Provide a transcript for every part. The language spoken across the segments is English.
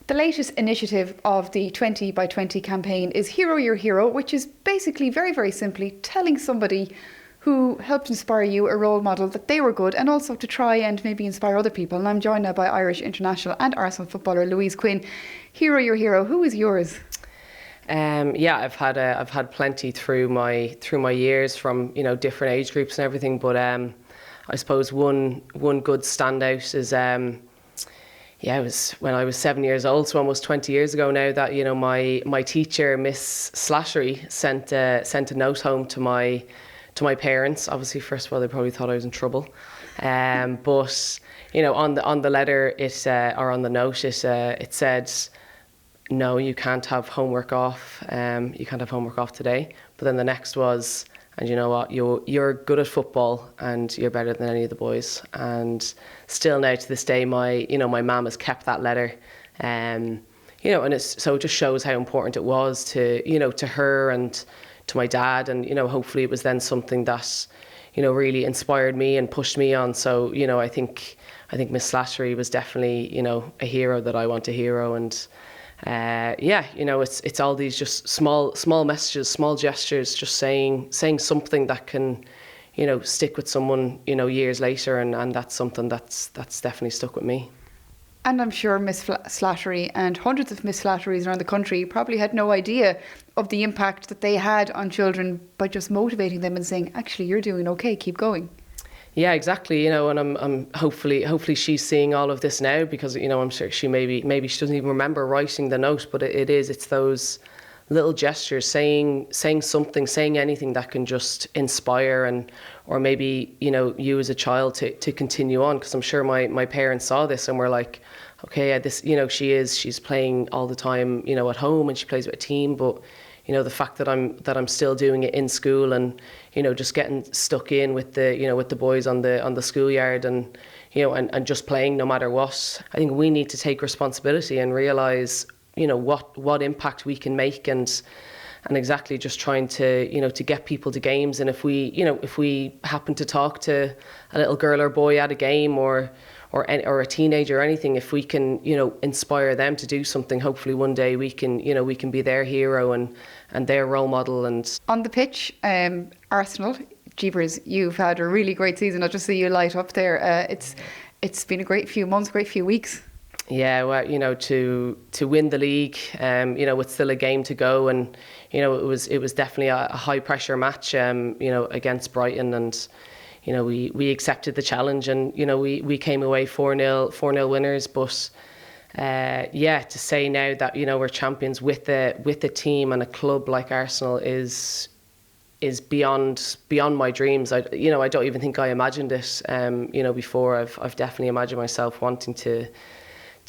The latest initiative of the 20 by 20 campaign is Hero Your Hero, which is basically very, very simply telling somebody who helped inspire you, a role model, that they were good, and also to try and maybe inspire other people. And I'm joined now by Irish international and Arsenal footballer Louise Quinn. Hero Your Hero, who is yours? I've had plenty through my years from different age groups and everything. But I suppose one good standout is it was when I was 7 years old, so almost 20 years ago now, that my teacher, Miss Slattery, sent a note home to my parents. Obviously, first of all, they probably thought I was in trouble, but on the letter or on the note it said, no, you can't have homework off. You can't have homework off today. But then the next was, and you know what, you're good at football and you're better than any of the boys. And still now to this day, my mum has kept that letter. And it just shows how important it was to her and to my dad. And hopefully it was then something that really inspired me and pushed me on. So I think Miss Slattery was definitely a hero that I want to hero. And it's all these just small messages, small gestures, just saying something that can stick with someone years later, and that's something that's definitely stuck with me. And I'm sure Miss Slattery and hundreds of Miss Slatteries around the country probably had no idea of the impact that they had on children by just motivating them and saying, actually, you're doing okay, keep going. Yeah, exactly. And I'm hopefully she's seeing all of this now, because I'm sure she maybe she doesn't even remember writing the note, but it's those little gestures, saying something, saying anything that can just inspire, or maybe you as a child to continue on. Because I'm sure my parents saw this and were like, okay, this she's playing all the time at home, and she plays with a team, but the fact that I'm still doing it in school, and just getting stuck in with the boys on the schoolyard, and and just playing no matter what. I think we need to take responsibility and realise what impact we can make, and exactly just trying to to get people to games. And if we happen to talk to a little girl or boy at a game, or a teenager or anything, if we can inspire them to do something, hopefully one day we can be their hero and their role model. And on the pitch, Arsenal, jeepers, you've had a really great season. I'll just see you light up there. It's been a great few months, great few weeks. Yeah, well, to win the league, it's still a game to go, and it was definitely a high pressure match, against Brighton, and we accepted the challenge, and we came away 4-0 winners. But to say now that we're champions with a team and a club like Arsenal is beyond my dreams. I don't even think I imagined it. Before. I've definitely imagined myself wanting to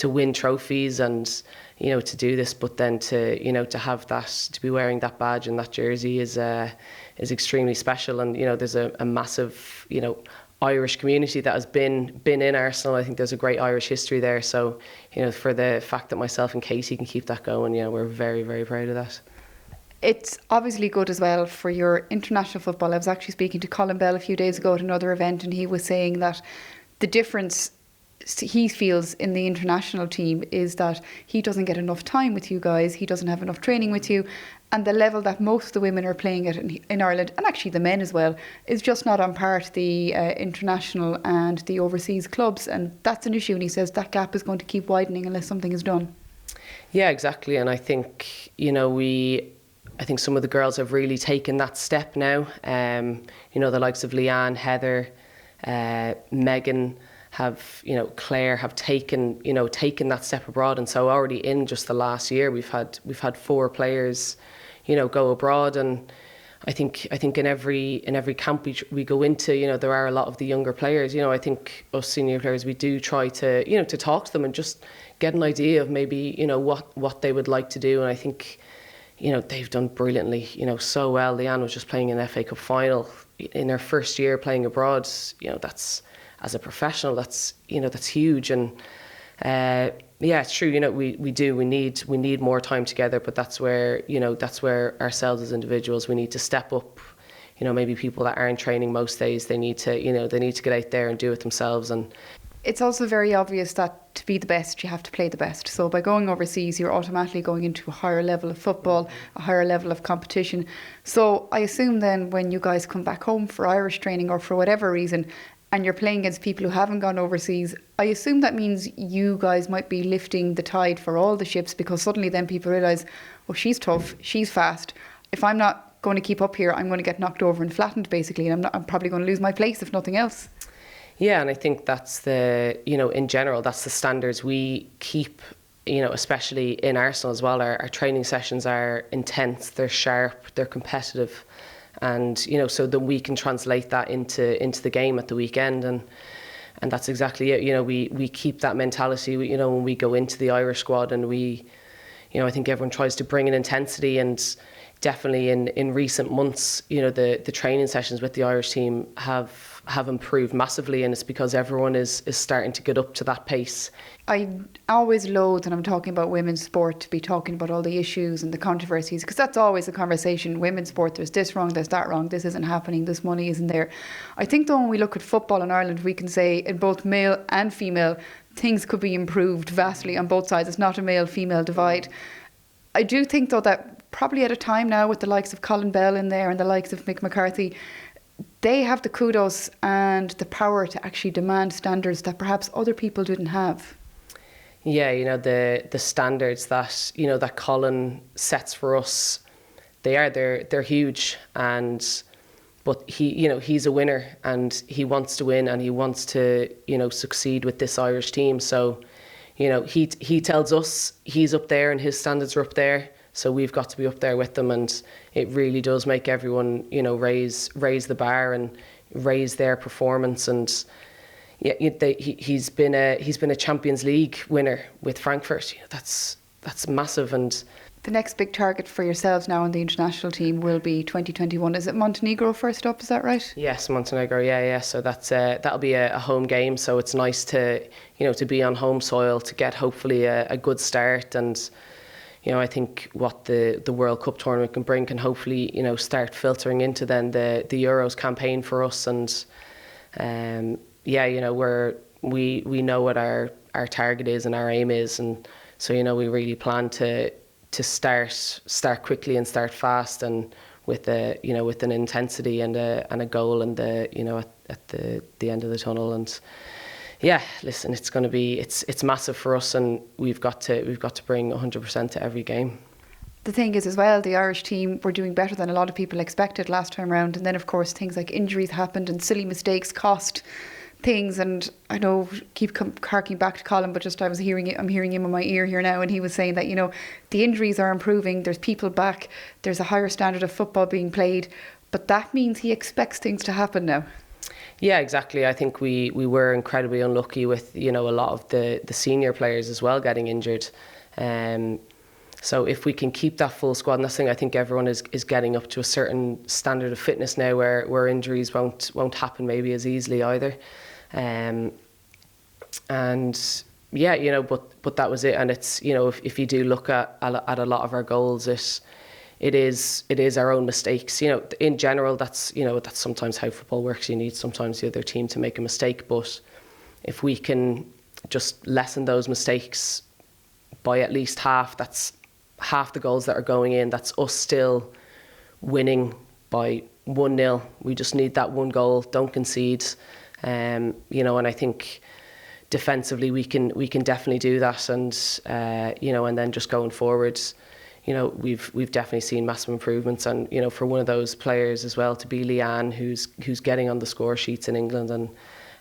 win trophies and to do this, but then to have that, to be wearing that badge and that jersey is extremely special. And there's a massive Irish community that has been in Arsenal. I think there's a great Irish history there. So for the fact that myself and Katie can keep that going, we're very, very proud of that. It's obviously good as well for your international football. I was actually speaking to Colin Bell a few days ago at another event, and he was saying that the difference he feels in the international team is that he doesn't get enough time with you guys, he doesn't have enough training with you, and the level that most of the women are playing at in Ireland, and actually the men as well, is just not on par to the international and the overseas clubs, and that's an issue. And he says that gap is going to keep widening unless something is done. Yeah, exactly. And I think I think some of the girls have really taken that step now. The likes of Leanne, Heather, Megan, Claire have taken that step abroad. And so already in just the last year, we've had 4 players go abroad. And I think in every camp we go into, there are a lot of the younger players. I think us senior players, we do try to to talk to them and just get an idea of maybe what they would like to do. And I think they've done brilliantly, so well. Leanne was just playing an FA Cup final in her first year playing abroad. That's, as a professional, that's huge. And it's true. We need more time together. But that's where ourselves as individuals, we need to step up. Maybe people that aren't training most days, they need to get out there and do it themselves. And it's also very obvious that to be the best, you have to play the best. So by going overseas, you're automatically going into a higher level of football, a higher level of competition. So I assume then when you guys come back home for Irish training or for whatever reason, and you're playing against people who haven't gone overseas, I assume that means you guys might be lifting the tide for all the ships, because suddenly then people realise, oh, she's tough, she's fast. If I'm not going to keep up here, I'm going to get knocked over and flattened basically, and I'm probably going to lose my place if nothing else. Yeah, and I think that's the, in general, that's the standards we keep, especially in Arsenal as well. Our training sessions are intense, they're sharp, they're competitive. And, so that we can translate that into the game at the weekend. And that's exactly it. We keep that mentality, when we go into the Irish squad, and I think everyone tries to bring an intensity, and definitely in recent months, the training sessions with the Irish team have improved massively, and it's because everyone is starting to get up to that pace. I always loathe, and I'm talking about women's sport, to be talking about all the issues and the controversies, because that's always a conversation. Women's sport, there's this wrong, there's that wrong, this isn't happening, this money isn't there. I think though when we look at football in Ireland, we can say in both male and female, things could be improved vastly on both sides. It's not a male-female divide. I do think though that probably at a time now with the likes of Colin Bell in there and the likes of Mick McCarthy, they have the kudos and the power to actually demand standards that perhaps other people didn't have. Yeah, the standards that that Colin sets for us, they're huge, but he's a winner, and he wants to win, and he wants to succeed with this Irish team. So he tells us he's up there and his standards are up there, so we've got to be up there with them, and it really does make everyone raise the bar and raise their performance. And yeah, he's been a Champions League winner with Frankfurt. That's massive. And the next big target for yourselves now on the international team will be 2021. Is it Montenegro first up? Is that right? Yes, Montenegro. Yeah. So that'll be a home game. So it's nice to to be on home soil, to get hopefully a good start. And I think what the World Cup tournament can bring can hopefully start filtering into then the Euros campaign for us. And we know what our target is and our aim is, and so we really plan to start quickly and start fast, and with an intensity and a goal, and at the end of the tunnel. And yeah, listen, it's going to be it's massive for us, and we've got to bring 100% to every game. The thing is as well, the Irish team were doing better than a lot of people expected last time round, and then of course things like injuries happened and silly mistakes cost things. And I know keep harking back to Colin, but just I'm hearing him in my ear here now, and he was saying that the injuries are improving, there's people back, there's a higher standard of football being played, but that means he expects things to happen now. Yeah, exactly. I think we were incredibly unlucky with a lot of the senior players as well getting injured. So if we can keep that full squad, and that's the thing, I think everyone is getting up to a certain standard of fitness now where injuries won't happen maybe as easily either. And yeah, but that was it. And it's if you do look at a lot of our goals, it is our own mistakes. In general, that's sometimes how football works. You need sometimes the other team to make a mistake, but if we can just lessen those mistakes by at least half, that's half the goals that are going in. That's us still winning by 1-0. We just need that one goal. Don't concede. And I think defensively we can definitely do that. And and then just going forwards, we've definitely seen massive improvements. And for one of those players as well to be Leanne, who's getting on the score sheets in England,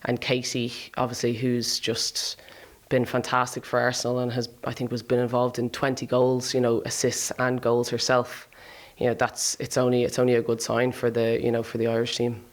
and Casey, obviously, who's just been fantastic for Arsenal and was been involved in 20 goals, assists and goals herself. It's only a good sign for the Irish team.